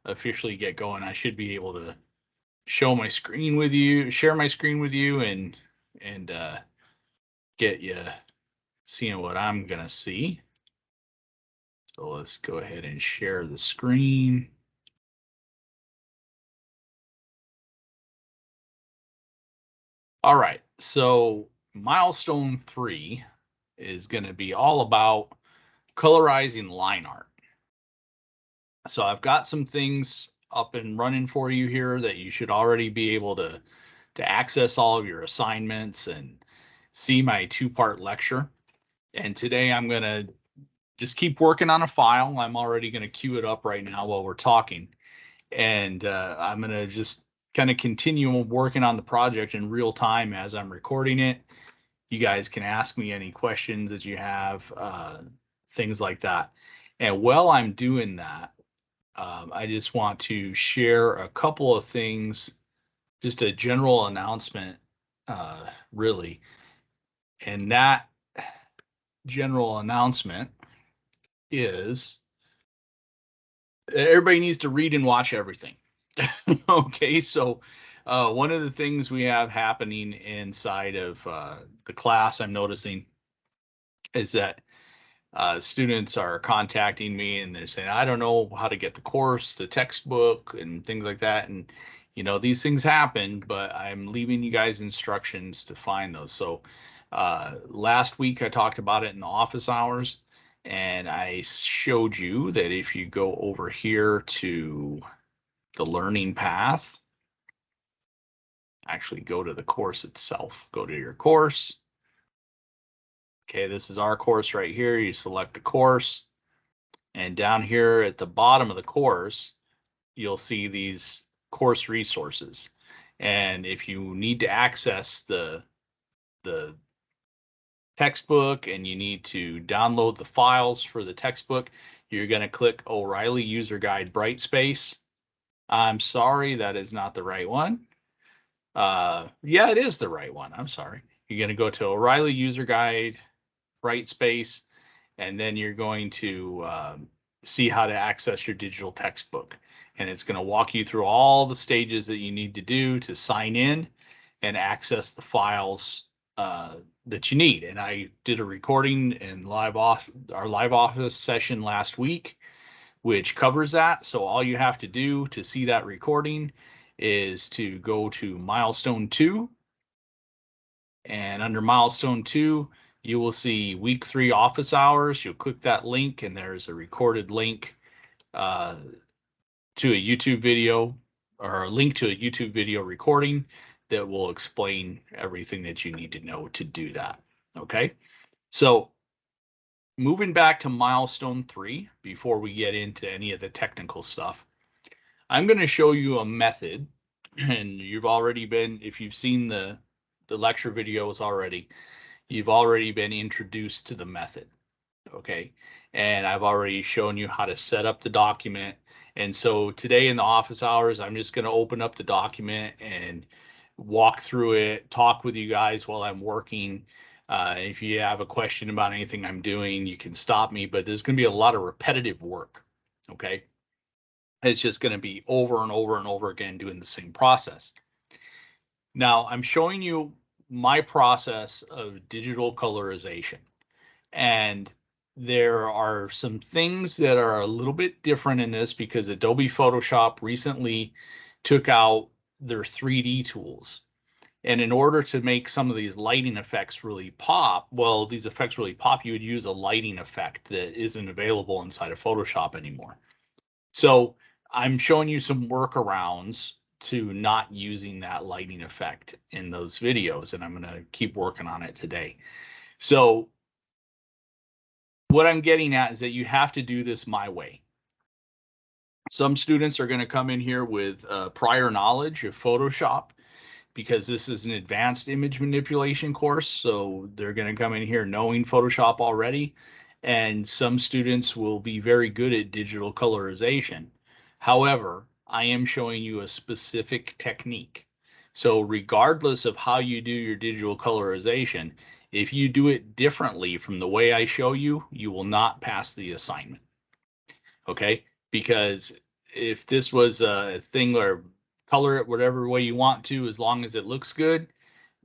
officially get going, I should be able to show my screen with you, share my screen with you, and get you seeing what I'm gonna see. So let's go ahead and share the screen. All right, so milestone 3 is going to be all about colorizing line art. So I've got some things up and running for you here that you should already be able to access all of your assignments and see my 2-part lecture. And today I'm going to just keep working on a file. I'm already going to queue it up right now while we're talking. And I'm going to just kind of continue working on the project in real time as I'm recording it. You guys can ask me any questions that you have, things like that. And while I'm doing that, I just want to share a couple of things, just a general announcement, really. And that general announcement is everybody needs to read and watch everything. Okay, so one of the things we have happening inside of the class, I'm noticing, is that students are contacting me and they're saying, I don't know how to get the course, the textbook, and things like that. And, these things happen, but I'm leaving you guys instructions to find those. So last week I talked about it in the office hours, and I showed you that if you go over here to the learning path, actually go to the course itself, go to your course. Okay, this is our course right here. You select the course. And down here at the bottom of the course, you'll see these course resources. And if you need to access the textbook and you need to download the files for the textbook, you're going to click O'Reilly User Guide Brightspace. I'm sorry, that is not the right one. Yeah, it is the right one. I'm sorry. You're going to go to O'Reilly User Guide Brightspace, and then you're going to see how to access your digital textbook. And it's going to walk you through all the stages that you need to do to sign in and access the files that you need. And I did a recording in our live office session last week, which covers that. So all you have to do to see that recording is to go to milestone 2. And under milestone 2, you will see week 3 office hours. You'll click that link, and there's a recorded link to a YouTube video, or a link to a YouTube video recording that will explain everything that you need to know to do that. Okay, so moving back to milestone 3, before we get into any of the technical stuff, I'm going to show you a method. And you've already been, if you've seen the lecture videos already, you've already been introduced to the method. Okay, and I've already shown you how to set up the document. And so today in the office hours, I'm just going to open up the document and walk through it, talk with you guys while I'm working. If you have a question about anything I'm doing, you can stop me, but there's going to be a lot of repetitive work. Okay, it's just going to be over and over and over again doing the same process. Now I'm showing you my process of digital colorization, and there are some things that are a little bit different in this because Adobe Photoshop recently took out their 3D tools. And in order to make some of these lighting effects really pop, well, these effects really pop, you would use a lighting effect that isn't available inside of Photoshop anymore. So I'm showing you some workarounds to not using that lighting effect in those videos, and I'm going to keep working on it today. So what I'm getting at is that you have to do this my way. Some students are going to come in here with prior knowledge of Photoshop because this is an advanced image manipulation course. So they're going to come in here knowing Photoshop already. And some students will be very good at digital colorization. However, I am showing you a specific technique. So regardless of how you do your digital colorization, if you do it differently from the way I show you, you will not pass the assignment. Okay? Because if this was a thing or color it whatever way you want to, as long as it looks good,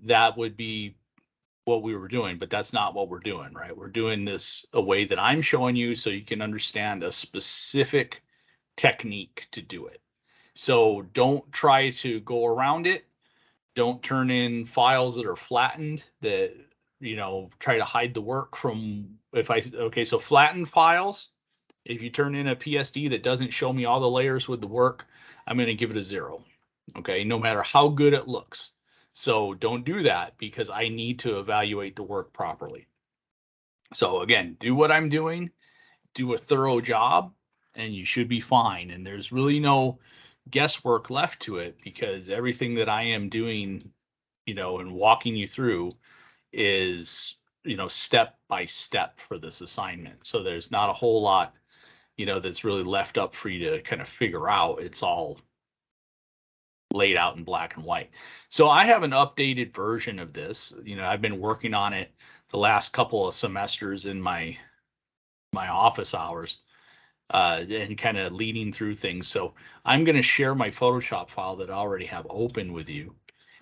that would be what we were doing, but that's not what we're doing, right? We're doing this a way that I'm showing you so you can understand a specific technique to do it. So don't try to go around it. Don't turn in files that are flattened that, try to hide the work from okay, so flattened files, if you turn in a PSD that doesn't show me all the layers with the work, I'm going to give it a 0. Okay, no matter how good it looks. So don't do that because I need to evaluate the work properly. So again, do what I'm doing, do a thorough job, and you should be fine. And there's really no guesswork left to it because everything that I am doing, and walking you through is, step by step for this assignment. So there's not a whole lot, that's really left up for you to kind of figure out. It's all laid out in black and white. So I have an updated version of this. I've been working on it the last couple of semesters in my office hours, and kind of leading through things. So I'm going to share my Photoshop file that I already have open with you,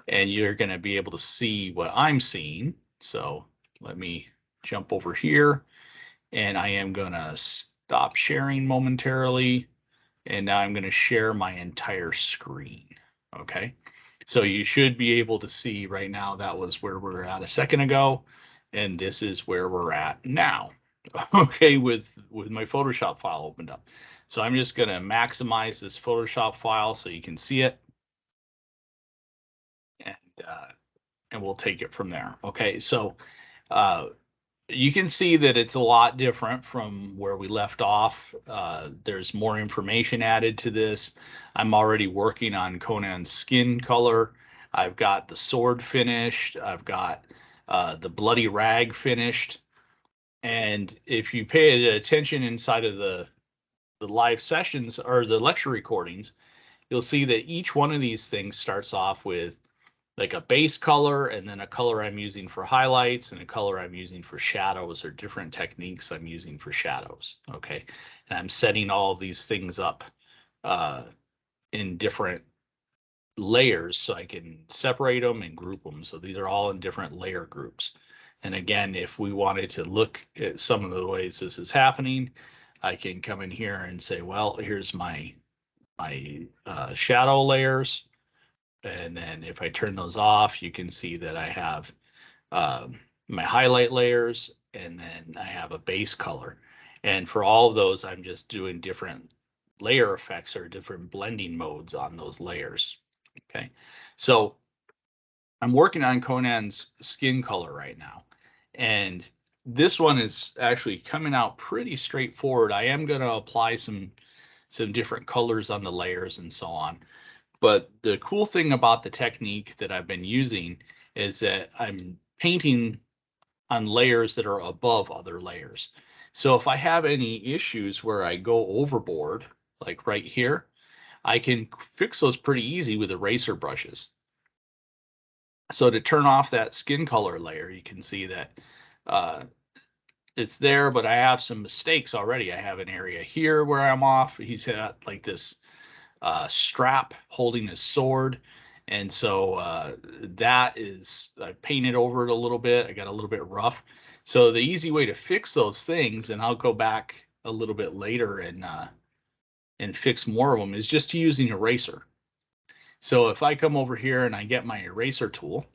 and you're going to be able to see what I'm seeing. So let me jump over here, and I am going to stop sharing momentarily. And now I'm going to share my entire screen. Okay. So you should be able to see right now, that was where we were at a second ago. And this is where we're at now. Okay. With my Photoshop file opened up. So I'm just going to maximize this Photoshop file so you can see it. And we'll take it from there. Okay. So, you can see that it's a lot different from where we left off. There's more information added to this. I'm already working on Conan's skin color. I've got the sword finished. I've got the bloody rag finished. And if you pay attention inside of the live sessions or the lecture recordings, you'll see that each one of these things starts off with like a base color and then a color I'm using for highlights and a color I'm using for shadows, or different techniques I'm using for shadows. Okay. And I'm setting all of these things up in different layers so I can separate them and group them. So these are all in different layer groups. And again, if we wanted to look at some of the ways this is happening, I can come in here and say, well, here's my shadow layers. And then if I turn those off, you can see that I have my highlight layers, and then I have a base color. And for all of those, I'm just doing different layer effects or different blending modes on those layers. Okay, so I'm working on Conan's skin color right now. And this one is actually coming out pretty straightforward. I am going to apply some different colors on the layers and so on. But the cool thing about the technique that I've been using is that I'm painting on layers that are above other layers. So if I have any issues where I go overboard, like right here, I can fix those pretty easy with eraser brushes. So to turn off that skin color layer, you can see that it's there, but I have some mistakes already. I have an area here where I'm off. He's got like this strap holding his sword. And so that is, I painted over it a little bit. I got a little bit rough. So the easy way to fix those things, and I'll go back a little bit later and fix more of them, is just to use an eraser. So if I come over here and I get my eraser tool,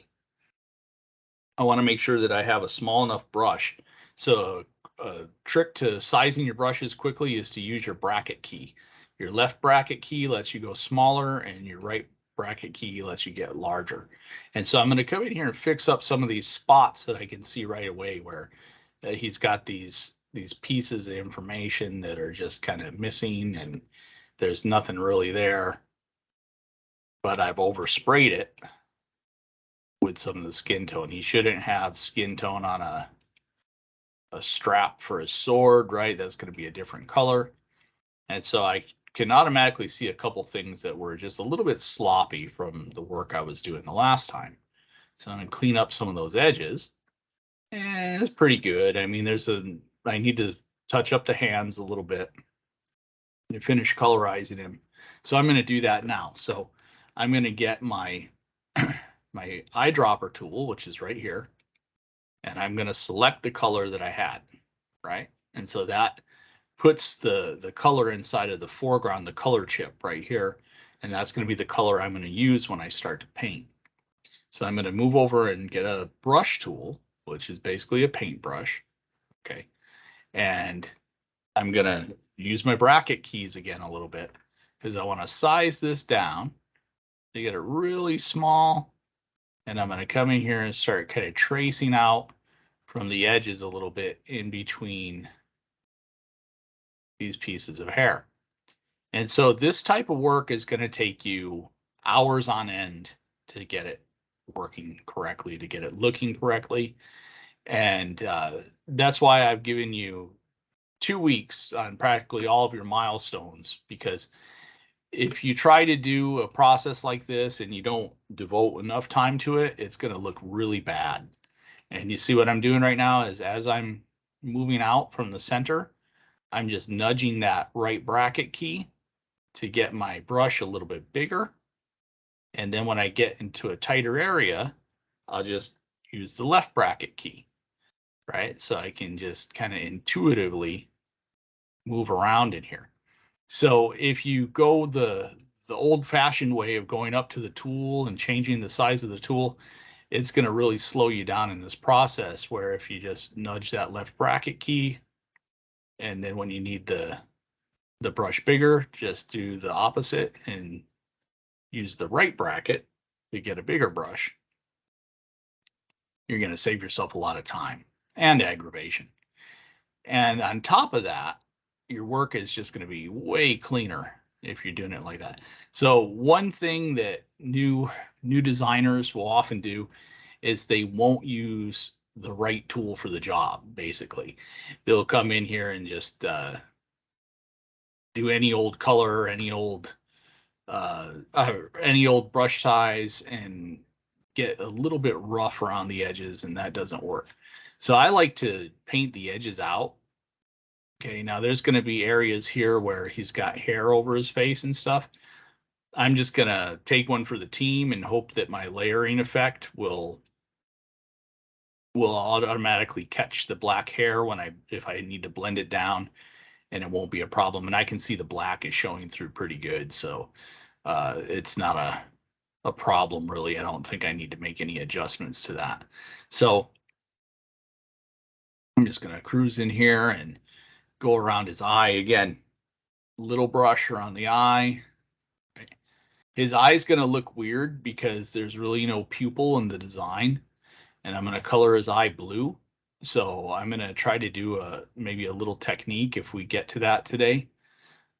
I want to make sure that I have a small enough brush. So a trick to sizing your brushes quickly is to use your bracket key. Your left bracket key lets you go smaller, and your right bracket key lets you get larger. And so I'm going to come in here and fix up some of these spots that I can see right away where he's got these pieces of information that are just kind of missing, and there's nothing really there, but I've oversprayed it with some of the skin tone. He shouldn't have skin tone on a strap for his sword, right? That's going to be a different color. And so I can automatically see a couple things that were just a little bit sloppy from the work I was doing the last time. So I'm going to clean up some of those edges. And it's pretty good. I mean, I need to touch up the hands a little bit. to finish colorizing him. So I'm going to do that now. So I'm going to get my my eyedropper tool, which is right here, and I'm going to select the color that I had, right? And so that puts the color inside of the foreground, the color chip right here, and that's going to be the color I'm going to use when I start to paint. So I'm going to move over and get a brush tool, which is basically a paintbrush, okay? And I'm going to use my bracket keys again a little bit because I want to size this down to get it really small. And I'm going to come in here and start kind of tracing out from the edges a little bit in between these pieces of hair. And so this type of work is going to take you hours on end to get it working correctly, to get it looking correctly. And that's why I've given you 2 weeks on practically all of your milestones, because if you try to do a process like this and you don't devote enough time to it, it's going to look really bad. And you see what I'm doing right now is as I'm moving out from the center, I'm just nudging that right bracket key to get my brush a little bit bigger. And then when I get into a tighter area, I'll just use the left bracket key, right? So I can just kind of intuitively move around in here. So if you go the old-fashioned way of going up to the tool and changing the size of the tool, it's going to really slow you down in this process, where if you just nudge that left bracket key, and then when you need the brush bigger, just do the opposite and use the right bracket to get a bigger brush, you're going to save yourself a lot of time and aggravation. And on top of that, your work is just going to be way cleaner if you're doing it like that. So one thing that new designers will often do is they won't use the right tool for the job. Basically, they'll come in here and just do any old color, any old brush size, and get a little bit rough around the edges, and that doesn't work. So I like to paint the edges out. Okay, now there's going to be areas here where he's got hair over his face and stuff. I'm just going to take one for the team and hope that my layering effect will automatically catch the black hair when if I need to blend it down, and it won't be a problem. And I can see the black is showing through pretty good, so it's not a problem really. I don't think I need to make any adjustments to that. So I'm just going to cruise in here and go around his eye again. Little brush around the eye. His eye's going to look weird because there's really no pupil in the design, and I'm going to color his eye blue. So I'm going to try to do maybe a little technique, if we get to that today,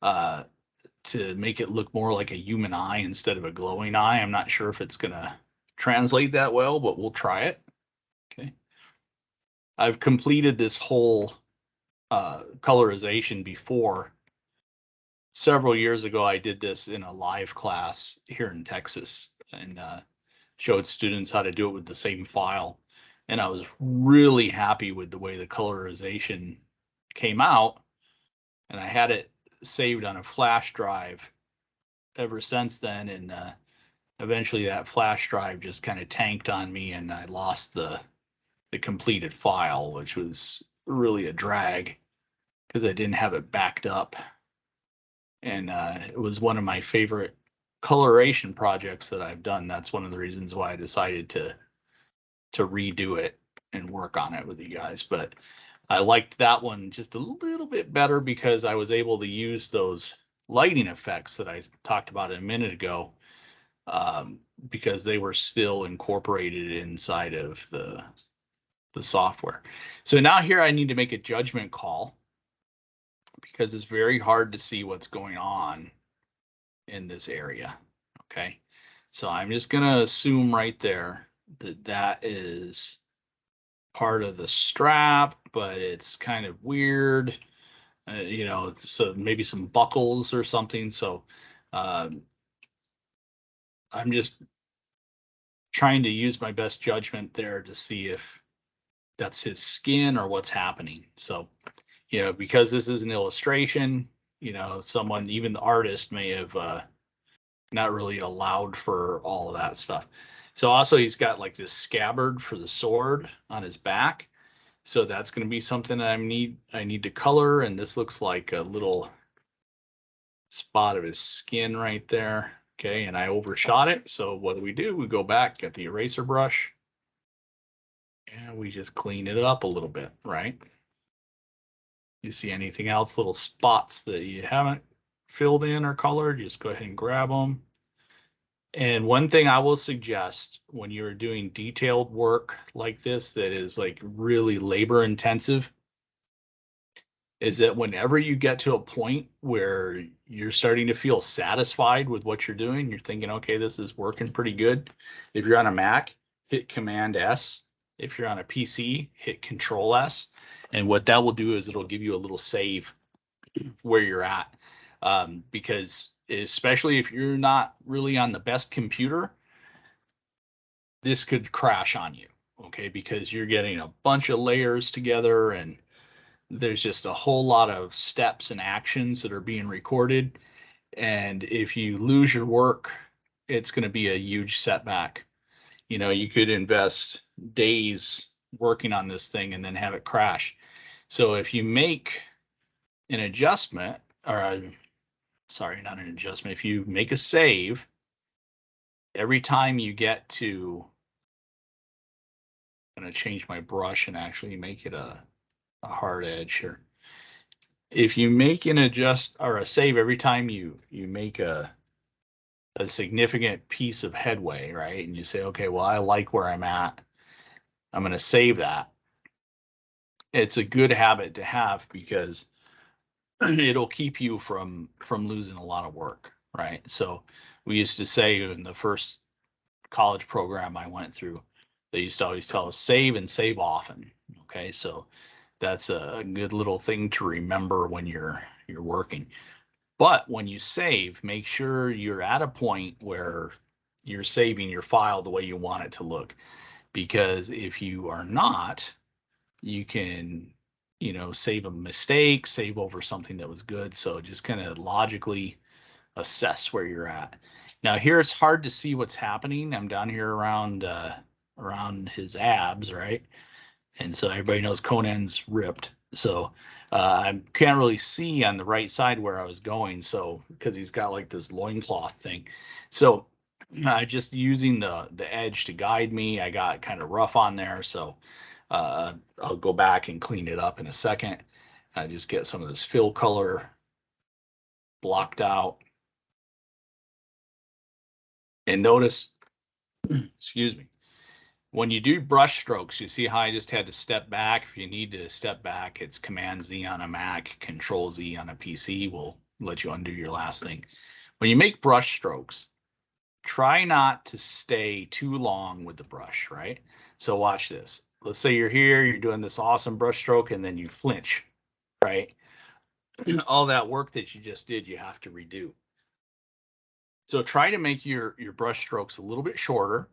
to make it look more like a human eye instead of a glowing eye. I'm not sure if it's going to translate that well, but we'll try it. Okay. I've completed this whole colorization before. Several years ago, I did this in a live class here in Texas, and showed students how to do it with the same file. And I was really happy with the way the colorization came out. And I had it saved on a flash drive ever since then. And eventually that flash drive just kind of tanked on me, and I lost the completed file, which was really a drag because I didn't have it backed up. And it was one of my favorite coloration projects that I've done. That's one of the reasons why I decided to redo it and work on it with you guys. But I liked that one just a little bit better because I was able to use those lighting effects that I talked about a minute ago, because they were still incorporated inside of the software. So now here I need to make a judgment call because it's very hard to see what's going on in this area. Okay, so I'm just going to assume right there that that is part of the strap, but it's kind of weird, so maybe some buckles or something. So I'm just trying to use my best judgment there to see if that's his skin or what's happening. So, because this is an illustration, you know, someone, even the artist may have not really allowed for all of that stuff. So also he's got like this scabbard for the sword on his back. So that's going to be something I need to color. And this looks like a little spot of his skin right there. Okay, and I overshot it. So what do? We go back, get the eraser brush, and we just clean it up a little bit, right? You see anything else, little spots that you haven't filled in or colored, just go ahead and grab them. And one thing I will suggest when you're doing detailed work like this that is like really labor intensive is that whenever you get to a point where you're starting to feel satisfied with what you're doing, you're thinking, okay, this is working pretty good. If you're on a Mac, hit Command S. If you're on a PC, hit Control S. And what that will do is it'll give you a little save where you're at. Because especially if you're not really on the best computer, this could crash on you. Okay, because you're getting a bunch of layers together and there's just a whole lot of steps and actions that are being recorded. And if you lose your work, it's going to be a huge setback. You know, you could invest days working on this thing and then have it crash. So if you make an adjustment, or sorry, not an adjustment, if you make a save, every time you get to, I'm going to change my brush and actually make it a hard edge here. If you make an adjust or a save every time you make a significant piece of headway, right? And you say, okay, well, I like where I'm at. I'm going to save that. It's a good habit to have because it'll keep you from losing a lot of work, right? So we used to say in the first college program I went through, they used to always tell us save and save often. Okay, so that's a good little thing to remember when you're working. But when you save, make sure you're at a point where you're saving your file the way you want it to look. Because if you are not, you can, you know, save a mistake, save over something that was good. So just kind of logically assess where you're at. Now here it's hard to see what's happening. I'm down here around his abs, right? And so everybody knows Conan's ripped. So I can't really see on the right side where I was going. So because he's got like this loincloth thing. So I just using the edge to guide me. I got kind of rough on there. So I'll go back and clean it up in a second. I just get some of this fill color blocked out. And notice, excuse me, when you do brush strokes, you see how I just had to step back. If you need to step back, it's Command Z on a Mac, Control Z on a PC will let you undo your last thing. When you make brush strokes, try not to stay too long with the brush, right? So watch this. Let's say you're here, you're doing this awesome brush stroke, and then you flinch, right? All that work that you just did, you have to redo. So try to make your brush strokes a little bit shorter.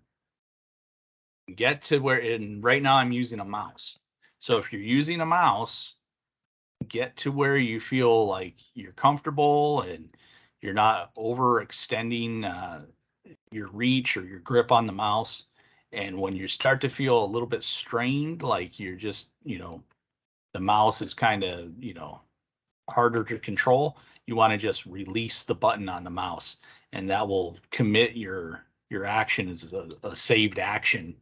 Get to where, and right now I'm using a mouse. So if you're using a mouse, get to where you feel like you're comfortable and you're not overextending your reach or your grip on the mouse. And when you start to feel a little bit strained, like you're just, you know, the mouse is kind of, you know, harder to control, you want to just release the button on the mouse, and that will commit your action as a saved action,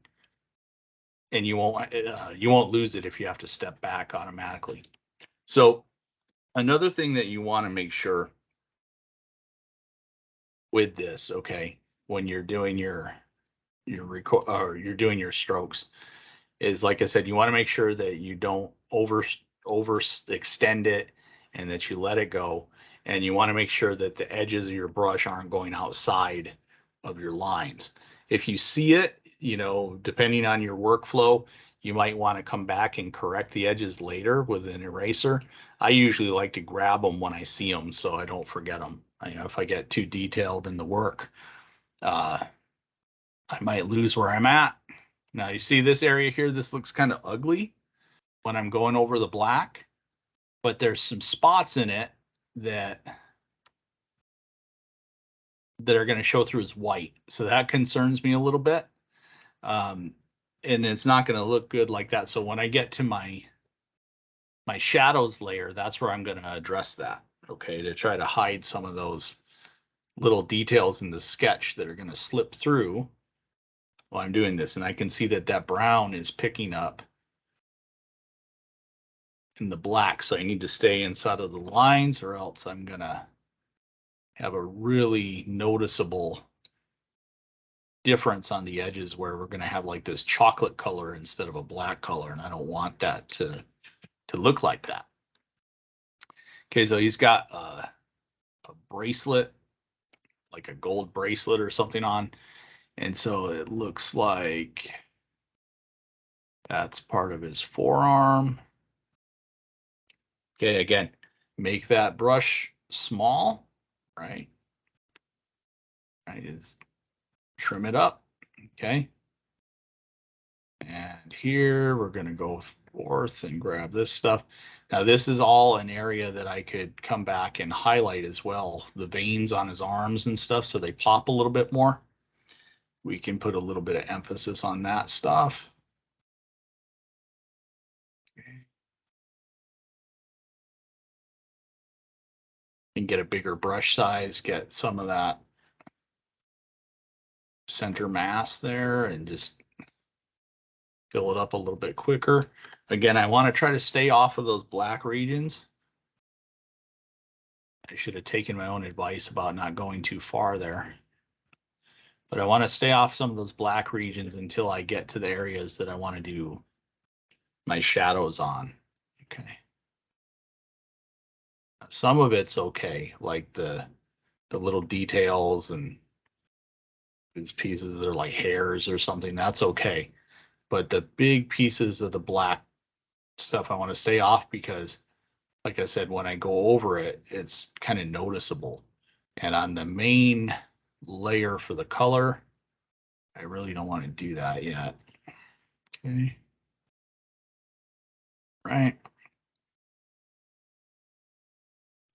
and you won't lose it if you have to step back automatically. So another thing that you want to make sure with this, okay, when you're doing your record or you're doing your strokes, is like I said, you want to make sure that you don't overextend it and that you let it go. And you want to make sure that the edges of your brush aren't going outside of your lines. If you see it, you know, depending on your workflow, you might want to come back and correct the edges later with an eraser. I usually like to grab them when I see them so I don't forget them. You know, if I get too detailed in the work, I might lose where I'm at. Now you see this area here, this looks kind of ugly when I'm going over the black, but there's some spots in it that are going to show through as white. So that concerns me a little bit. And it's not going to look good like that. So when I get to my shadows layer, that's where I'm going to address that. Okay, to try to hide some of those little details in the sketch that are going to slip through while I'm doing this. And I can see that that brown is picking up in the black. So I need to stay inside of the lines or else I'm going to have a really noticeable difference on the edges where we're going to have like this chocolate color instead of a black color. And I don't want that to look like that. Okay, so he's got a bracelet, like a gold bracelet or something on. And so it looks like that's part of his forearm. Okay, again, make that brush small, right? Just trim it up, okay? And here we're going to go forth and grab this stuff. Now this is all an area that I could come back and highlight as well. The veins on his arms and stuff, so they pop a little bit more. We can put a little bit of emphasis on that stuff. Okay. And get a bigger brush size, get some of that center mass there and just fill it up a little bit quicker. Again, I want to try to stay off of those black regions. I should have taken my own advice about not going too far there. But I want to stay off some of those black regions until I get to the areas that I want to do my shadows on. Okay. Some of it's okay, like the little details and these pieces that are like hairs or something, that's okay. But the big pieces of the black stuff I want to stay off because, like I said, when I go over it, it's kind of noticeable. And on the main layer for the color, I really don't want to do that yet. Okay. Right.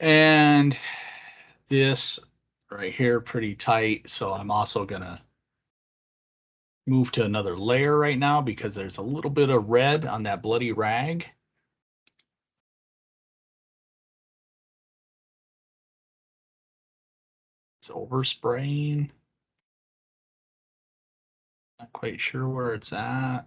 And this right here, pretty tight. So I'm also going to move to another layer right now because there's a little bit of red on that bloody rag. It's overspraying. Not quite sure where it's at.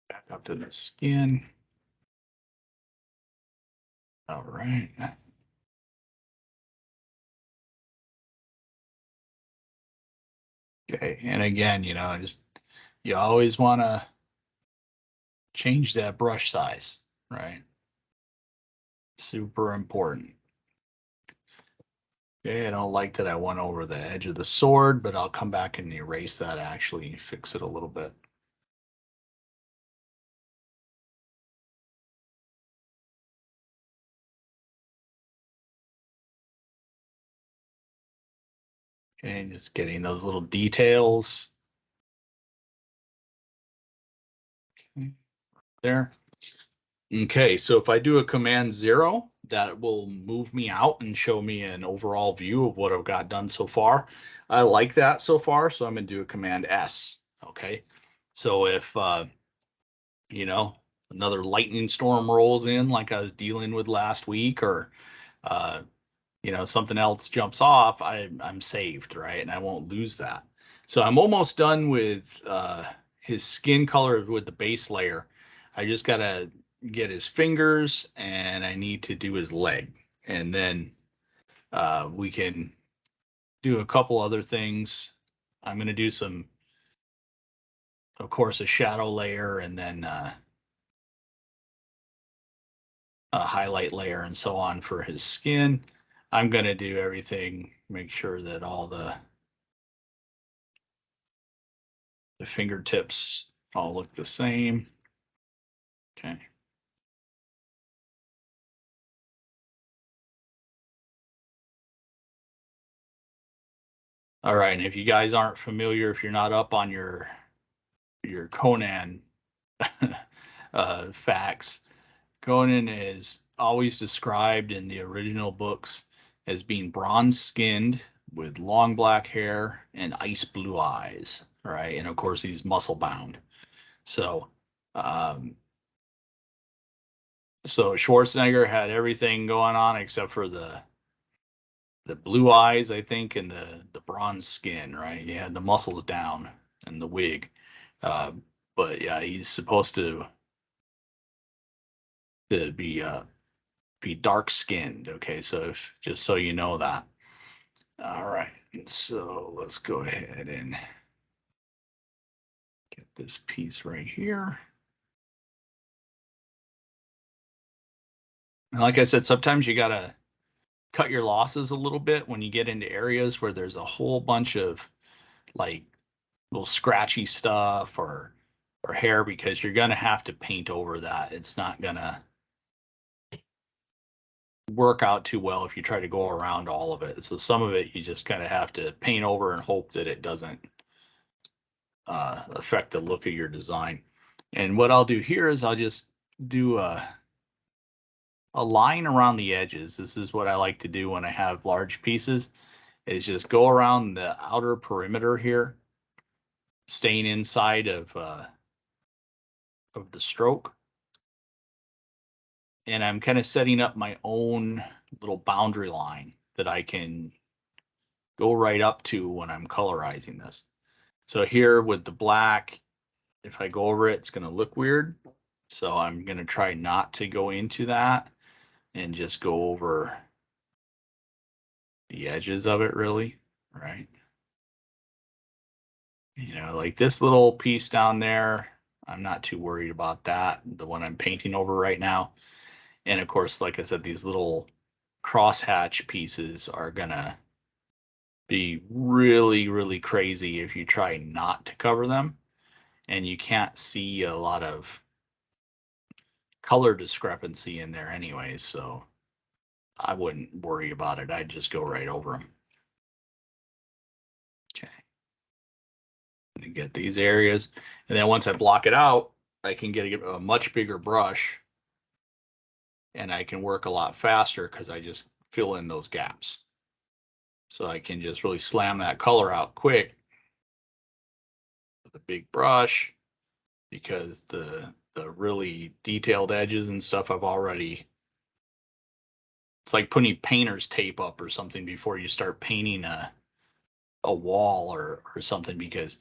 Back up to the skin. All right. Okay, and again, just you always want to change that brush size, right? Super important. Okay, I don't like that I went over the edge of the sword, but I'll come back and erase that, actually fix it a little bit. Okay, just getting those little details. Okay, there. Okay, so if I do a Command 0, that will move me out and show me an overall view of what I've got done so far. I like that so far, so I'm going to do a Command S. Okay, so if, another lightning storm rolls in like I was dealing with last week, or, uh, something else jumps off, I'm saved, right? And I won't lose that. So I'm almost done with his skin color with the base layer. I just got to get his fingers and I need to do his leg. And then we can do a couple other things. I'm going to do some, of course, a shadow layer and then a highlight layer and so on for his skin. I'm going to do everything, make sure that all the fingertips all look the same. Okay. All right, and if you guys aren't familiar, if you're not up on your Conan facts, Conan is always described in the original books as being bronze skinned with long black hair and ice blue eyes, right? And of course, he's muscle bound. So, um, so Schwarzenegger had everything going on except for the blue eyes, I think, and the bronze skin, right? He had the muscles down and the wig. Uh, but yeah, he's supposed to be dark skinned. Okay, so if just so you know that. All right, so let's go ahead and get this piece right here. And like I said, sometimes you gotta cut your losses a little bit when you get into areas where there's a whole bunch of like little scratchy stuff or hair, because you're gonna have to paint over that. It's not gonna work out too well if you try to go around all of it. So some of it you just kind of have to paint over and hope that it doesn't affect the look of your design. And what I'll do here is I'll just do a line around the edges. This is what I like to do when I have large pieces, is just go around the outer perimeter here, staying inside of the stroke. And I'm kind of setting up my own little boundary line that I can go right up to when I'm colorizing this. So here with the black, if I go over it, it's going to look weird. So I'm going to try not to go into that and just go over the edges of it, really, right? You know, like this little piece down there, I'm not too worried about that, the one I'm painting over right now. And of course, like I said, these little crosshatch pieces are gonna be really, really crazy if you try not to cover them. And you can't see a lot of color discrepancy in there anyways, so I wouldn't worry about it. I'd just go right over them. Okay. And get these areas. And then once I block it out, I can get a much bigger brush and I can work a lot faster because I just fill in those gaps. So I can just really slam that color out quick with a big brush, because the really detailed edges and stuff I've already, it's like putting painter's tape up or something before you start painting a wall or something, because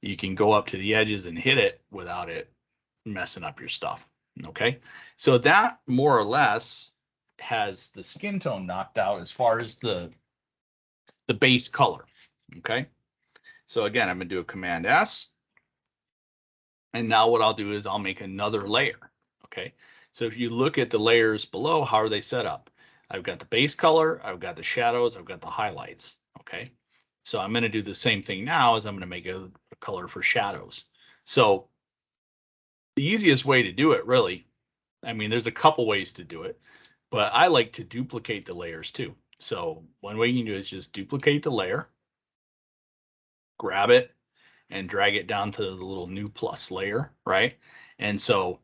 you can go up to the edges and hit it without it messing up your stuff. Okay, so that more or less has the skin tone knocked out as far as the base color. Okay, so again, I'm gonna do a Command S, and now what I'll do is I'll make another layer. Okay, so if you look at the layers below, how are they set up? I've got the base color, I've got the shadows, I've got the highlights. Okay, so I'm going to do the same thing now, as I'm going to make a color for shadows. So the easiest way to do it, really, I mean, there's a couple ways to do it, but I like to duplicate the layers too. So one way you can do is just duplicate the layer, grab it, and drag it down to the little new plus layer, right? And so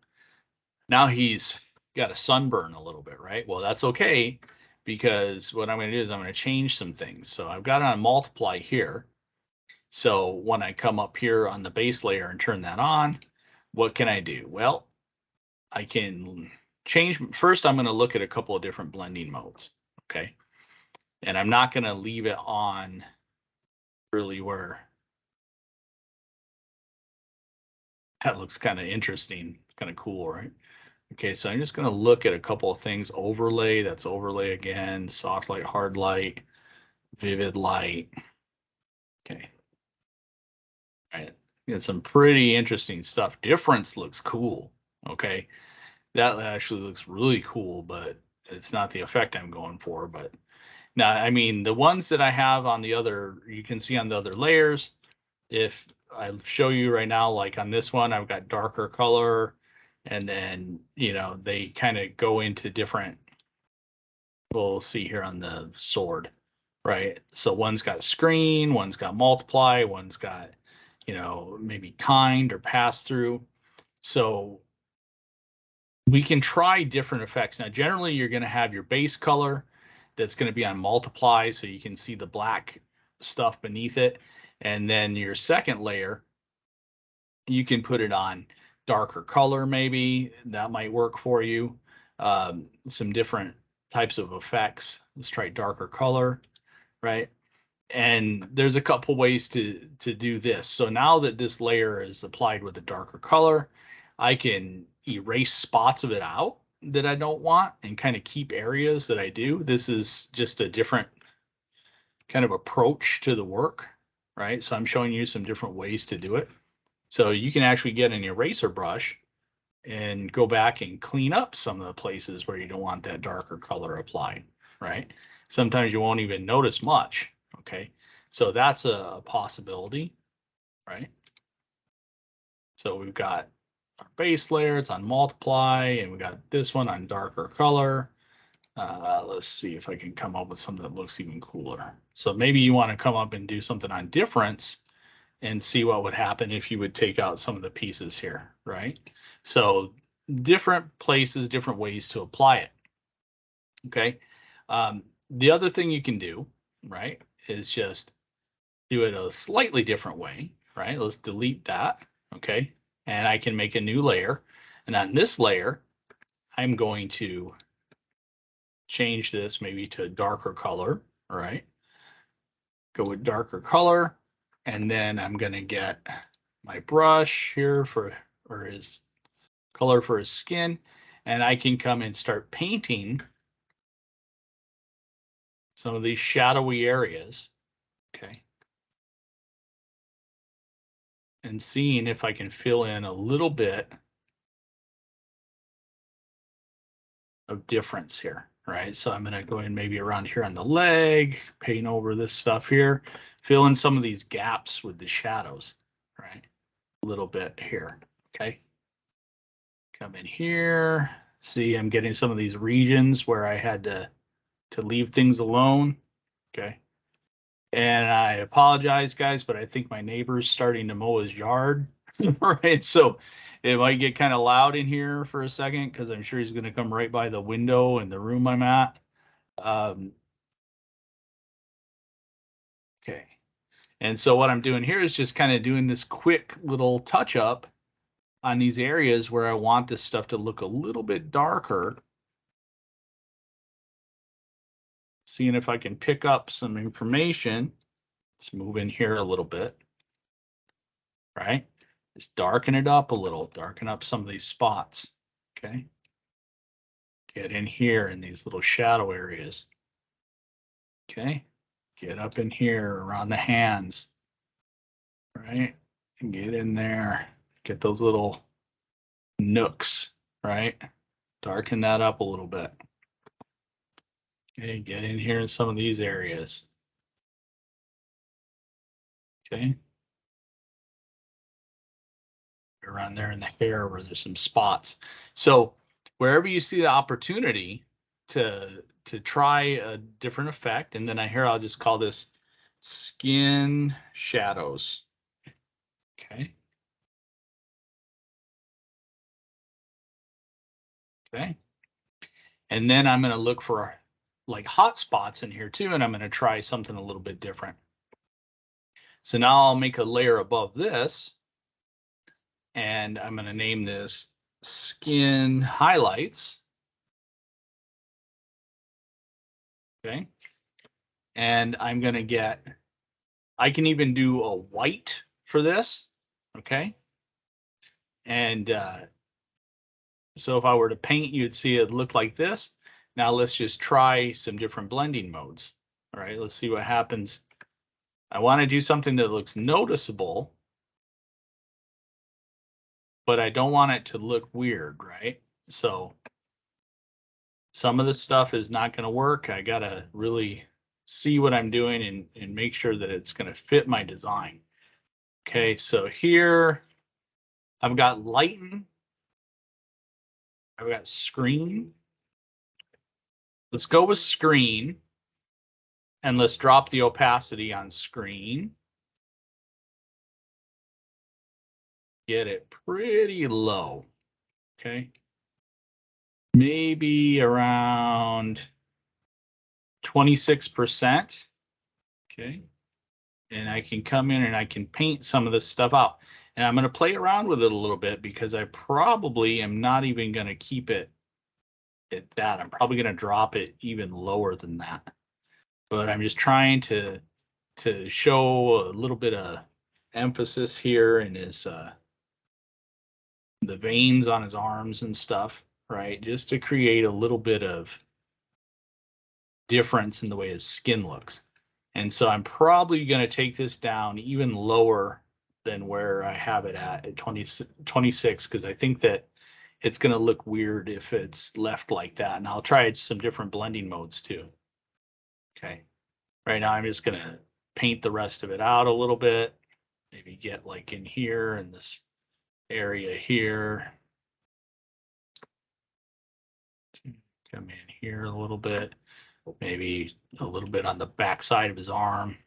now he's got a sunburn a little bit, right? Well, that's okay, because what I'm going to do is I'm going to change some things. So I've got on multiply here. So when I come up here on the base layer and turn that on, what can I do? Well, I can change. First, I'm going to look at a couple of different blending modes. Okay. And I'm not going to leave it on really where that looks kind of interesting, kind of cool, right? Okay, so I'm just going to look at a couple of things. Overlay, that's overlay again, soft light, hard light, vivid light. Okay. All right. Got some pretty interesting stuff. Difference looks cool. Okay. That actually looks really cool, but it's not the effect I'm going for. But now, I mean, the ones that I have on the other, you can see on the other layers, if I show you right now, like on this one, I've got darker color, and then, you know, they kind of go into different, we'll see here on the sword. right? So one's got screen, one's got multiply, one's got, maybe kind or pass through. So we can try different effects. Now, generally, you're going to have your base color that's going to be on multiply, so you can see the black stuff beneath it. And then your second layer, you can put it on darker color, maybe. That might work for you. Some different types of effects. Let's try darker color, right? And there's a couple ways to do this. So now that this layer is applied with a darker color, I can erase spots of it out that I don't want and kind of keep areas that I do. This is just a different kind of approach to the work, right? So I'm showing you some different ways to do it. So you can actually get an eraser brush and go back and clean up some of the places where you don't want that darker color applied, right? Sometimes you won't even notice much, okay? So that's a possibility, right? So we've got our base layer, it's on multiply, and we got this one on darker color. Let's see if I can come up with something that looks even cooler. So maybe you want to come up and do something on difference and see what would happen if you would take out some of the pieces here, right? So different places, different ways to apply it, okay? The other thing you can do, right, is just do it a slightly different way, right? Let's delete that, okay? And I can make a new layer. And on this layer, I'm going to change this maybe to a darker color, all right? Go with darker color. And then I'm going to get my brush here or his color for his skin. And I can come and start painting some of these shadowy areas, okay? And seeing if I can fill in a little bit of difference here, right? So I'm going to go in maybe around here on the leg, paint over this stuff here, fill in some of these gaps with the shadows, right? A little bit here, okay? Come in here. See, I'm getting some of these regions where I had to leave things alone, okay? And I apologize, guys, but I think my neighbor's starting to mow his yard, right? So it might get kind of loud in here for a second because I'm sure he's going to come right by the window in the room I'm at. Okay. And so what I'm doing here is just kind of doing this quick little touch up on these areas where I want this stuff to look a little bit darker. Seeing if I can pick up some information. Let's move in here a little bit, right? Just darken it up a little, darken up some of these spots, okay? Get in here in these little shadow areas, okay? Get up in here around the hands, right? And get in there, get those little nooks, right? Darken that up a little bit. Okay, get in here in some of these areas. Okay. Around there in the hair where there's some spots. So wherever you see the opportunity to try a different effect, and then I'll just call this skin shadows. Okay. Okay. And then I'm going to look for like hot spots in here too, and I'm going to try something a little bit different. So now I'll make a layer above this, and I'm going to name this skin highlights. Okay. And I'm going to I can even do a white for this. Okay. And so if I were to paint, you'd see it look like this. Now let's just try some different blending modes. All right, let's see what happens. I want to do something that looks noticeable, but I don't want it to look weird, right? So some of this stuff is not going to work. I got to really see what I'm doing and make sure that it's going to fit my design. Okay, so here I've got lighten. I've got screen. Let's go with screen. And let's drop the opacity on screen. Get it pretty low, okay? Maybe around 26%, okay? And I can come in and I can paint some of this stuff out. And I'm going to play around with it a little bit because I probably am not even going to keep it at that. I'm probably going to drop it even lower than that. But I'm just trying to show a little bit of emphasis here in his the veins on his arms and stuff, right? Just to create a little bit of difference in the way his skin looks. And so I'm probably going to take this down even lower than where I have it at 26, because I think that it's going to look weird if it's left like that. And I'll try some different blending modes too. Okay. Right now I'm just going to paint the rest of it out a little bit. Maybe get like in here in this area here. Come in here a little bit. Maybe a little bit on the back side of his arm.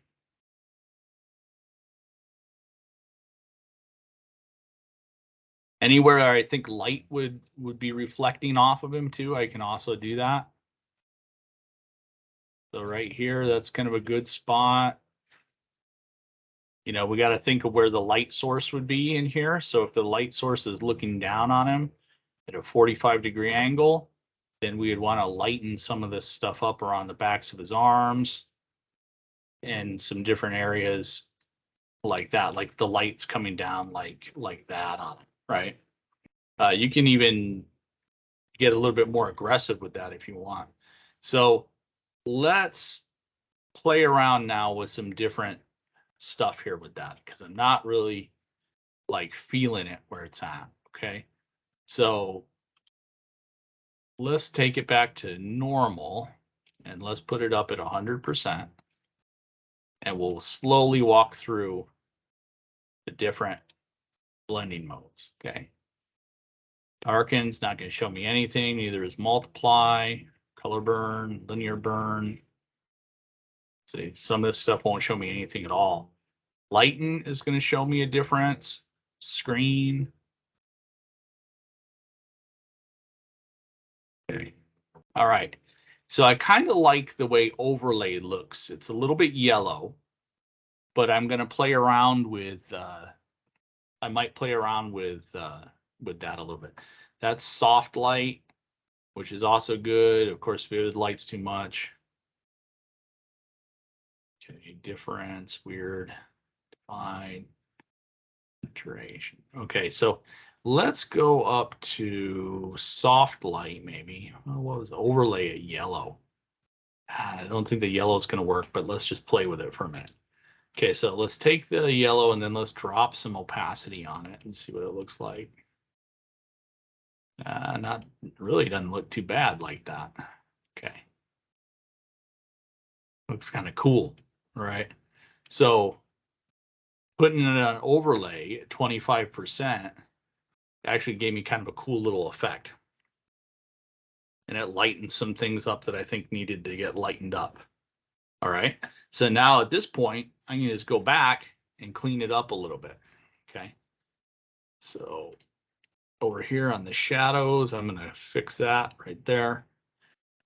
Anywhere I think light would be reflecting off of him too, I can also do that. So right here, that's kind of a good spot. You know, we got to think of where the light source would be in here. So if the light source is looking down on him at a 45-degree angle, then we would want to lighten some of this stuff up around the backs of his arms and some different areas like that, like the light's coming down like that on him, right? You can even get a little bit more aggressive with that if you want. So let's play around now with some different stuff here with that, because I'm not really like feeling it where it's at. Okay. So let's take it back to normal and let's put it up at 100%. And we'll slowly walk through the different blending modes. Okay. Darken's not going to show me anything. Neither is multiply, color burn, linear burn. See, some of this stuff won't show me anything at all. Lighten is going to show me a difference. Screen. Okay. All right. So I kind of like the way overlay looks. It's a little bit yellow, but I'm going to play around with, I might play around with that a little bit. That's soft light, which is also good. Of course, vivid light's too much. Okay, difference, weird, fine, saturation. Okay, so let's go up to soft light maybe. Well, what was overlay a yellow? I don't think the yellow is going to work, but let's just play with it for a minute. Okay, so let's take the yellow and then let's drop some opacity on it and see what it looks like. Not really, doesn't look too bad like that. Okay. Looks kind of cool, right? So putting in an overlay at 25% actually gave me kind of a cool little effect. And it lightened some things up that I think needed to get lightened up. All right. So now at this point, I'm going to just go back and clean it up a little bit. Okay. So over here on the shadows, I'm going to fix that right there.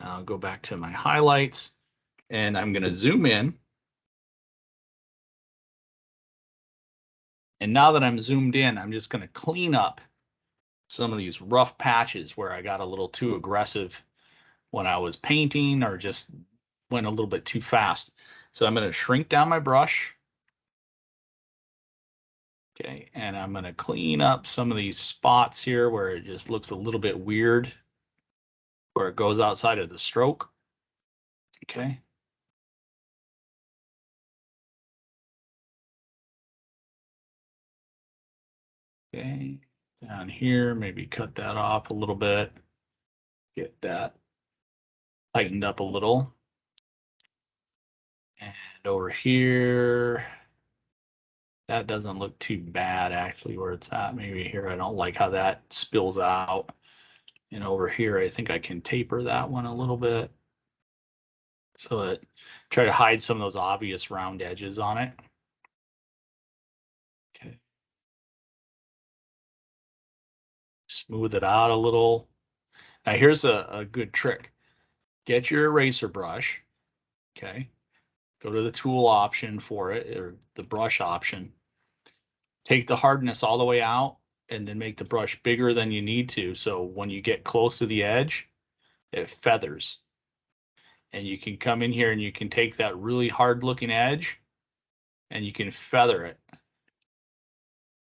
I'll go back to my highlights and I'm going to zoom in. And now that I'm zoomed in, I'm just going to clean up some of these rough patches where I got a little too aggressive when I was painting or just went a little bit too fast. So I'm going to shrink down my brush. Okay, and I'm going to clean up some of these spots here where it just looks a little bit weird, where it goes outside of the stroke. Okay. Okay, down here, maybe cut that off a little bit. Get that tightened up a little. And over here, that doesn't look too bad actually where it's at. Maybe here, I don't like how that spills out. And over here, I think I can taper that one a little bit. So that try to hide some of those obvious round edges on it. Okay. Smooth it out a little. Now here's a good trick. Get your eraser brush. Okay. Go to the tool option for it, or the brush option. Take the hardness all the way out and then make the brush bigger than you need to. So when you get close to the edge, it feathers. And you can come in here and you can take that really hard looking edge and you can feather it.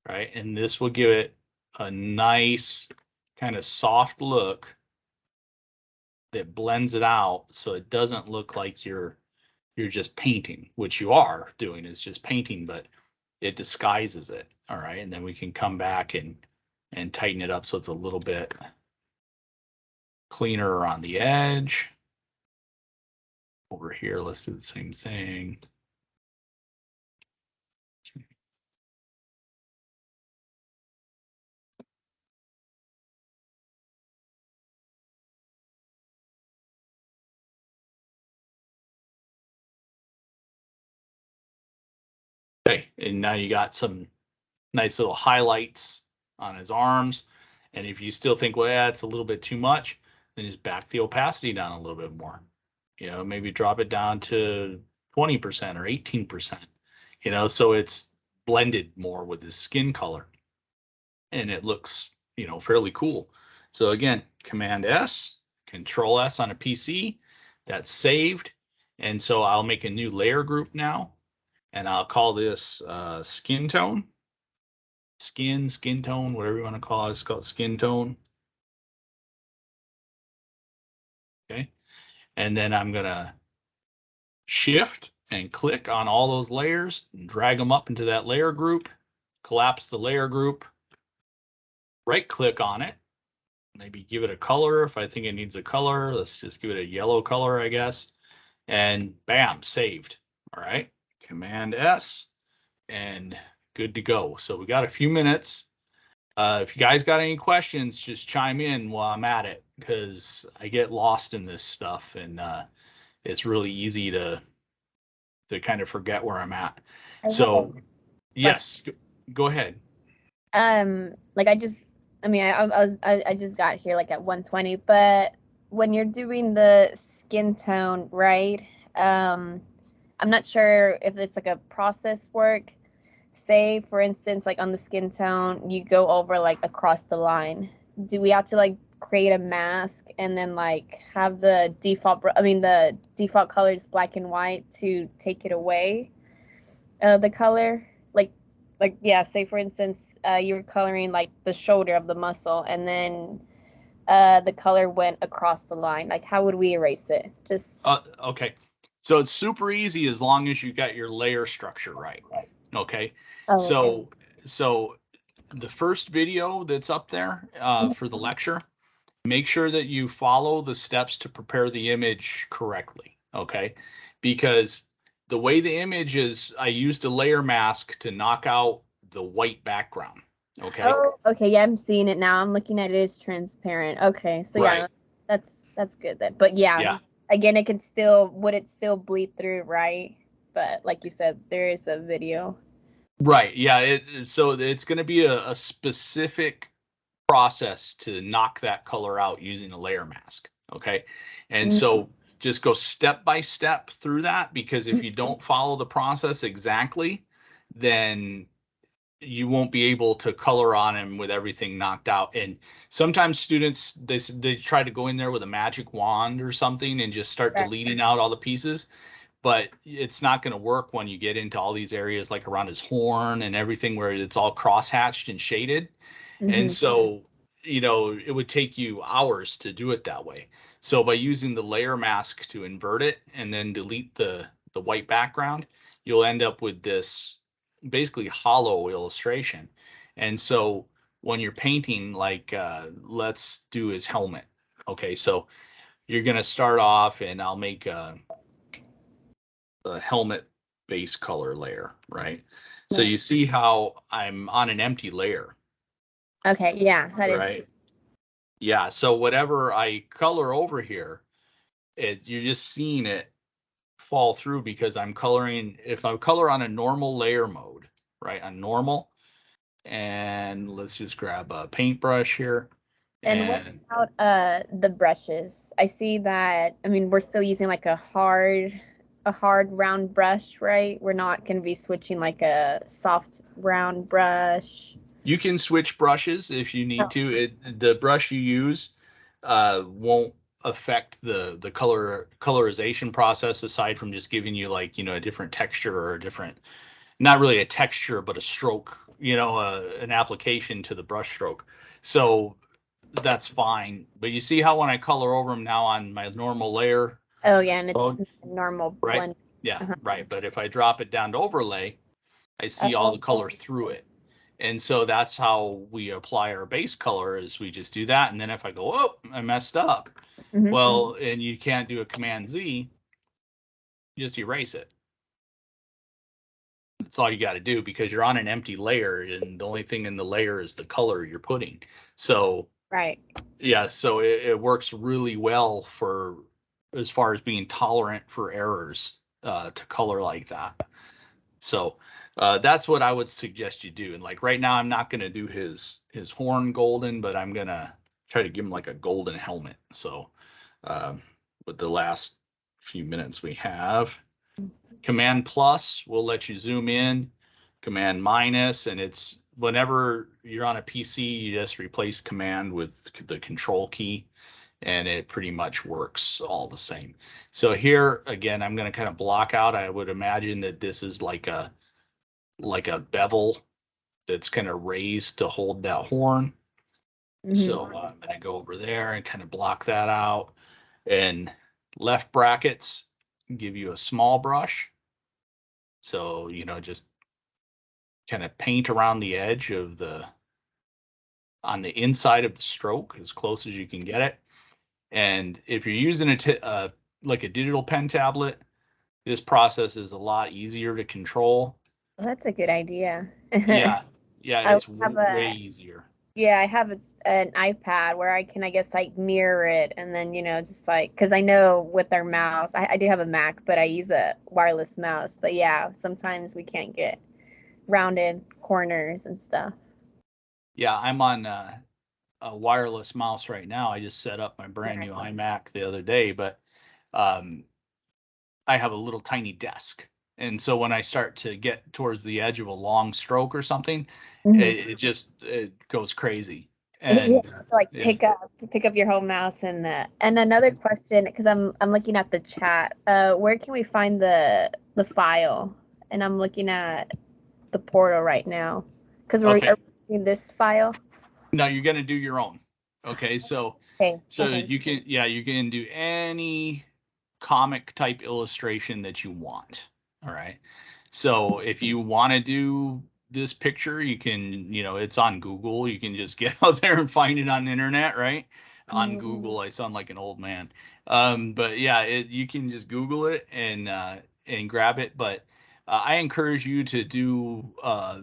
Right. And this will give it a nice kind of soft look that blends it out so it doesn't look like you're just painting, which you are doing is just painting, but it disguises it. All right. And then we can come back and tighten it up so it's a little bit cleaner around the edge. Over here, let's do the same thing. Okay, and now you got some nice little highlights on his arms. And if you still think, well, yeah, it's a little bit too much, then just back the opacity down a little bit more. You know, maybe drop it down to 20% or 18%, you know, so it's blended more with his skin color. And it looks, you know, fairly cool. So again, Command S, Control S on a PC, that's saved. And so I'll make a new layer group now, and I'll call this skin tone. Skin tone, whatever you want to call it. It's called skin tone. Okay. And then I'm going to shift and click on all those layers and drag them up into that layer group, collapse the layer group, right click on it, maybe give it a color. If I think it needs a color, let's just give it a yellow color, I guess. And bam, saved. All right. Command S and good to go. So we got a few minutes. If you guys got any questions, just chime in while I'm at it, because I get lost in this stuff and it's really easy to kind of forget where I'm at. So yes, go ahead. Like I just got here like at 120, but when you're doing the skin tone, right? I'm not sure if it's like a process work. Say for instance, like on the skin tone, you go over like across the line. Do we have to like create a mask and then like have the default color is black and white to take it away? The color, like yeah, say for instance, you were coloring like the shoulder of the muscle, and then the color went across the line. Like, how would we erase it? Just okay. So it's super easy as long as you got your layer structure right. Okay. okay. So the first video that's up there for the lecture, make sure that you follow the steps to prepare the image correctly. Okay. Because the way the image is, I used a layer mask to knock out the white background. Okay. Oh, okay. Yeah, I'm seeing it now. I'm looking at it as transparent. Okay, so yeah, Right. that's good then. But yeah, again, would it still bleed through, right? But like you said, there is a video. Right. Yeah. So it's going to be a specific process to knock that color out using a layer mask. Okay. And so just go step by step through that, because if you don't follow the process exactly, then you won't be able to color on him with everything knocked out. And sometimes students, they try to go in there with a magic wand or something and just start deleting out all the pieces, but it's not going to work when you get into all these areas like around his horn and everything where it's all cross-hatched and shaded. And so, you know, it would take you hours to do it that way. So by using the layer mask to invert it and then delete the white background, you'll end up with this basically hollow illustration. And so when you're painting, like let's do his helmet. Okay, so you're going to start off, and I'll make a helmet base color layer, right? So you see how I'm on an empty layer. Okay, yeah, that is right. Yeah, so whatever I color over here, you're just seeing it fall through because I'm coloring, if I color on a normal layer mode, right, on normal, and let's just grab a paintbrush here. And what And about the brushes? I see that, I mean, we're still using like a hard round brush, right? We're not going to be switching like a soft round brush. you can switch brushes if you need Oh. to. The brush you use won't affect the colorization process, aside from just giving you, like, a different texture, or a different, not really a texture, but a stroke, an application to the brush stroke. So that's fine. But you see how when I color over them now on my normal layer Oh yeah, and it's mode, normal right? blend. Yeah, Uh-huh. right. But if I drop it down to overlay, I see all the Oh. color through it. And so that's how we apply our base color, is we just do that. And then if I go, oh, I messed up. Mhm. Well, and you can't do a Command Z, just erase it. That's all you got to do, because you're on an empty layer, and the only thing in the layer is the color you're putting. So Right. yeah, so it works really well for, as far as being tolerant for errors, to color like that. So that's what I would suggest you do. And like right now, I'm not going to do his horn golden, but I'm going to try to give him like a golden helmet. So with the last few minutes we have, Command plus will let you zoom in, Command minus, and it's whenever you're on a PC, you just replace Command with the Control key, and it pretty much works all the same. So here again, I'm going to kind of block out. I would imagine that this is like a bevel that's kind of raised to hold that horn. So Mm-hmm. I'm going to go over there and kind of block that out. And left brackets give you a small brush. So, just kind of paint around the edge of on the inside of the stroke as close as you can get it. And if you're using like a digital pen tablet, this process is a lot easier to control. Well, that's a good idea. Yeah, yeah, I it's have way a easier. Yeah, I have an iPad where I can, I guess, like mirror it and then, just like, because I know with our mouse, I do have a Mac, but I use a wireless mouse. But yeah, sometimes we can't get rounded corners and stuff. Yeah, I'm on a wireless mouse right now. I just set up my brand new iMac the other day, but um, I have a little tiny desk. And so when I start to get towards the edge of a long stroke or something, Mhm. it goes crazy. Yeah, And to like yeah, pick up your whole mouse and another question because I'm looking at the chat. Where can we find the file? And I'm looking at the portal right now because okay. are we using this file. Now you're going to do your own. Okay, Okay. so you can, yeah, you can do any comic type illustration that you want. All right. So if you want to do this picture, you can, it's on Google. You can just get out there and find it on the internet, right? On Mhm. Google, I sound like an old man. But yeah, you can just Google it and grab it. But I encourage you to do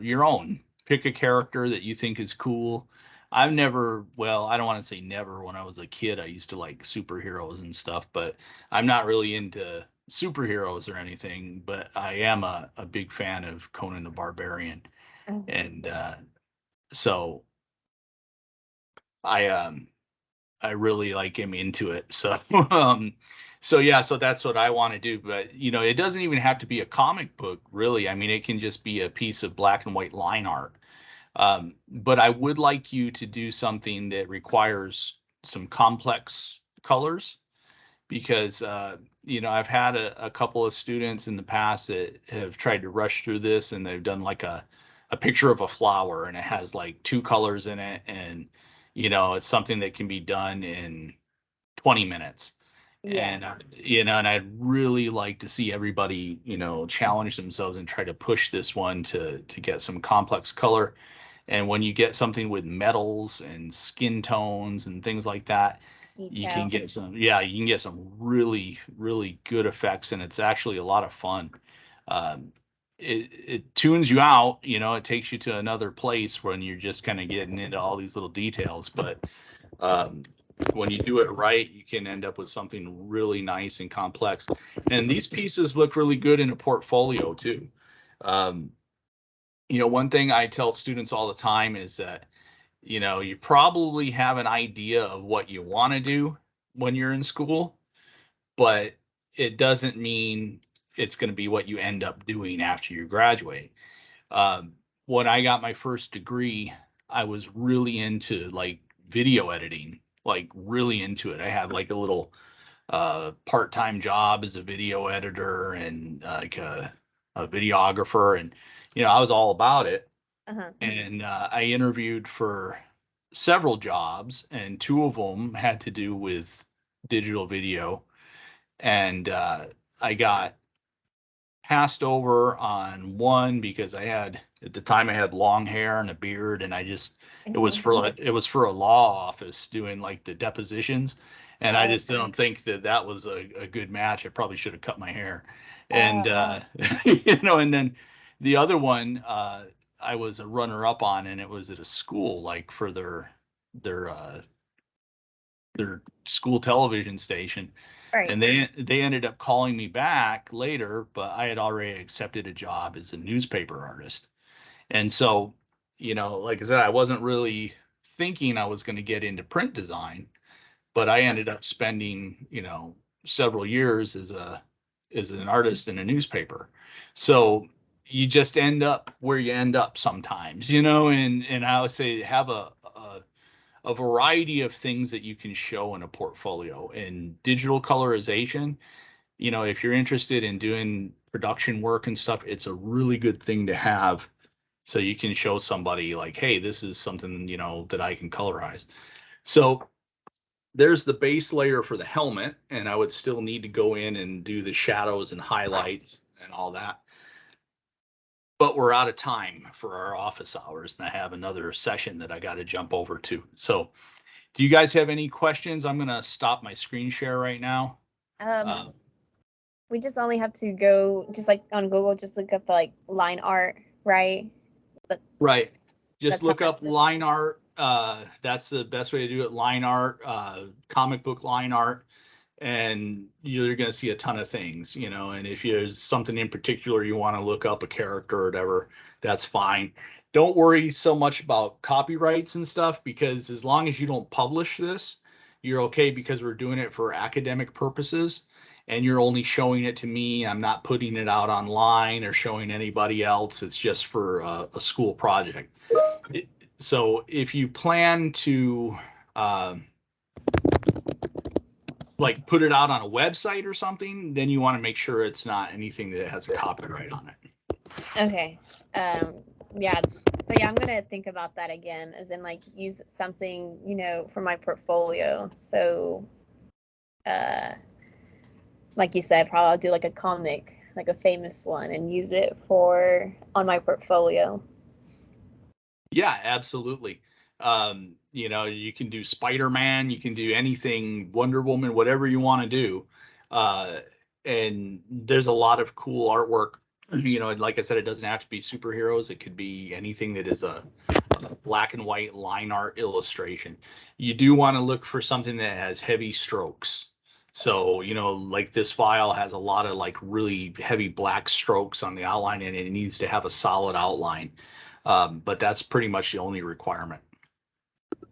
your own. Pick a character that you think is cool. I've never, well, I don't want to say never. When I was a kid, I used to like superheroes and stuff, but I'm not really into superheroes or anything, but I am a big fan of Conan the Barbarian. And so I I really like him into it. So so yeah, so that's what I want to do. But it doesn't even have to be a comic book, really. I mean, it can just be a piece of black and white line art. But I would like you to do something that requires some complex colors, because I've had a couple of students in the past that have tried to rush through this, and they've done like a picture of a flower, and it has like two colors in it, and it's something that can be done in 20 minutes. Yeah. And and I'd really like to see everybody challenge themselves and try to push this one to get some complex color. And when you get something with metals and skin tones and things like that, you can Detail. get some, yeah, you can get some really, really good effects. And it's actually a lot of fun. Um, it tunes you out, it takes you to another place when you're just kind of getting into all these little details. But um, when you do it right, you can end up with something really nice and complex. And these pieces look really good in a portfolio too. Um, one thing I tell students all the time is that, you probably have an idea of what you want to do when you're in school, but it doesn't mean it's going to be what you end up doing after you graduate. Um, when I got my first degree, I was really into like video editing, like really into it. I had like a little part-time job as a video editor and like a videographer, and I was all about it. Uh-huh. And I interviewed for several jobs, and two of them had to do with digital video. And I got passed over on one because I had at the time I had long hair and a beard, and it was for a law office doing like the depositions, and I just Okay. don't think that was a good match. I probably should have cut my hair. And Uh, and then the other one I was a runner up on, and it was at a school like for their uh their school television station, right. and they ended up calling me back later, but I had already accepted a job as a newspaper artist. And so, like I said, I wasn't really thinking I was going to get into print design, but I ended up spending, several years as an artist in a newspaper. So you just end up where you end up sometimes, and I would say have a variety of things that you can show in a portfolio. And digital colorization, if you're interested in doing production work and stuff, it's a really good thing to have, so you can show somebody like, hey, this is something, that I can colorize. So there's the base layer for the helmet, and I would still need to go in and do the shadows and highlights and all that. But we're out of time for our office hours, and I have another session that I got to jump over to. So do you guys have any questions? I'm going to stop my screen share right now. Um, Uh, we just only have to go just like on Google, just look up like line art, right? But right. Just that's how look it up works. line art. That's the best way to do it. Line art, comic book line art, and you're going to see a ton of things, and if there's something in particular you want to look up, a character or whatever, that's fine. Don't worry so much about copyrights and stuff, because as long as you don't publish this, you're okay, because we're doing it for academic purposes, and you're only showing it to me. I'm not putting it out online or showing anybody else. It's just for a school project. So if you plan to um, like put it out on a website or something, then you want to make sure it's not anything that has a copyright on it. Okay. Um, yeah, but yeah, I'm gonna think about that again, as in like use something, for my portfolio. So, uh, like you said, probably I'll do like a comic, like a famous one, and use it for on my portfolio. Yeah, absolutely. You can do Spider-Man, you can do anything, Wonder Woman, whatever you want to do. Uh, and there's a lot of cool artwork. And like I said, it doesn't have to be superheroes. It could be anything that is a black and white line art illustration. You do want to look for something that has heavy strokes. So, like this file has a lot of like really heavy black strokes on the outline, and it needs to have a solid outline. But that's pretty much the only requirement.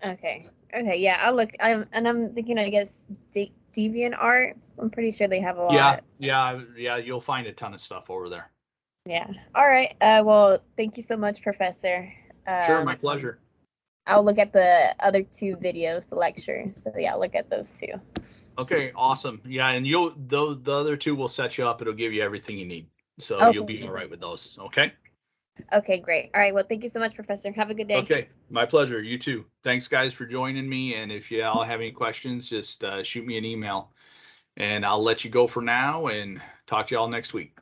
Okay. Okay. Yeah, I'll look. I'm thinking, I guess, Deviant Art. I'm pretty sure they have a Yeah, lot. yeah, yeah. You'll find a ton of stuff over there. Yeah. All right. Well, thank you so much, Professor. Sure, my Um, pleasure. I'll look at the other two videos, the lecture. So yeah, I'll look at those two. Okay, awesome. Yeah, and the other two will set you up. It'll give you everything you need, so you'll Okay. be all right with those. Okay. Okay, great. All right. Well, thank you so much, Professor. Have a good day. Okay, my pleasure. You too. Thanks, guys, for joining me. And if you all have any questions, just shoot me an email, and I'll let you go for now. And talk to you all next week.